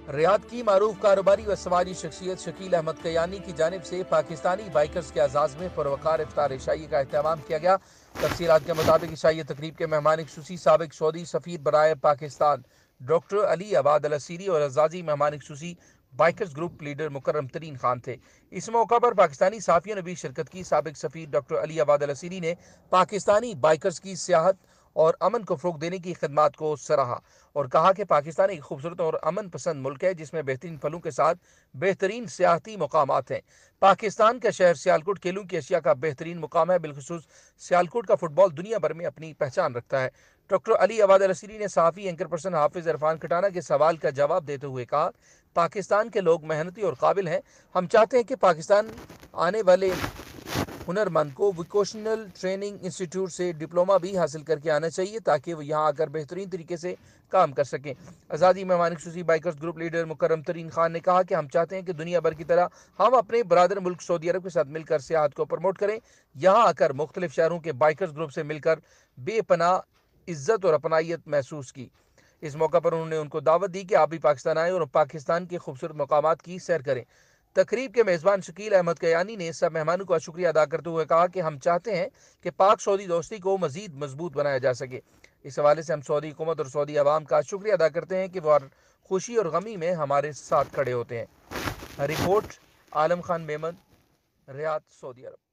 Riyadh की मारूफ कारोबारी व सवारी शख्सियत शकील अहमद कयानी की जानिब से पाकिस्तानी बाइकर्स के एजाज में पुरवकार इफ्तार इशाई का एहतमाम किया गया। तफसीलात के मुताबिक इशाई तकरीब के मेहमान खसूसी साबिक सऊदी सफ़ीर बराए पाकिस्तान डॉक्टर अली अबाद अल असीरी और एजाजी मेहमान खसूसी बाइकर्स ग्रुप लीडर मुकर्रम तरीन खान थे। इस मौका पर पाकिस्तानी साफियों ने भी शिरकत की। साबिक सफ़ीर डॉक्टर अली अबाद अल असीरी ने पाकिस्तानी बाइकर्स की सियाहत और अमन को फ़रोग़ देने की खिदमत को सराहा और कहा कि पाकिस्तान एक खूबसूरत और अमन पसंद मुल्क है जिसमें बेहतरीन फलों के साथ बेहतरीन सियाहती मकामात हैं। पाकिस्तान का शहर सियालकोट खेलों की एशिया का बेहतरीन मुकाम है। बिलखुसूस सियालकोट का फुटबॉल दुनिया भर में अपनी पहचान रखता है। डॉक्टर अली अबाद अल असीरी ने सहाफ़ी एंकर पर्सन हाफिज इरफान कटाना के सवाल का जवाब देते हुए कहा, पाकिस्तान के लोग मेहनती और काबिल हैं। हम चाहते हैं कि पाकिस्तान आने वाले हुनरमंद को वोकेशनल ट्रेनिंग इंस्टीट्यूट से डिप्लोमा भी हासिल करके आना चाहिए ताकि वो यहाँ आकर बेहतरीन तरीके से काम कर सकें। आज़ादी मेहमान खसूसी बाइकर्स ग्रुप लीडर मुकर्रम तरीन खान ने कहा कि हम चाहते हैं कि दुनिया भर की तरह हम अपने बरादर मुल्क सऊदी अरब के साथ मिलकर सियाहत को प्रमोट करें। यहाँ आकर मुख्तलिफ शहरों के बाइकर्स ग्रुप से मिलकर बेपनाह इज्जत और अपनाइत महसूस की। इस मौका पर उन्होंने उनको दावत दी कि आप भी पाकिस्तान आएँ और पाकिस्तान के खूबसूरत मकामात की सैर करें। तकरीब के मेज़बान शकील अहमद कयानी ने सब मेहमानों का शुक्रिया अदा करते हुए कहा कि हम चाहते हैं कि पाक सऊदी दोस्ती को मज़ीद मजबूत बनाया जा सके। इस हवाले से हम सऊदी हुकूमत और सऊदी अवाम का शुक्रिया अदा करते हैं कि वो हर खुशी और गमी में हमारे साथ खड़े होते हैं। रिपोर्ट आलम खान मेमन, रियाद, सऊदी अरब।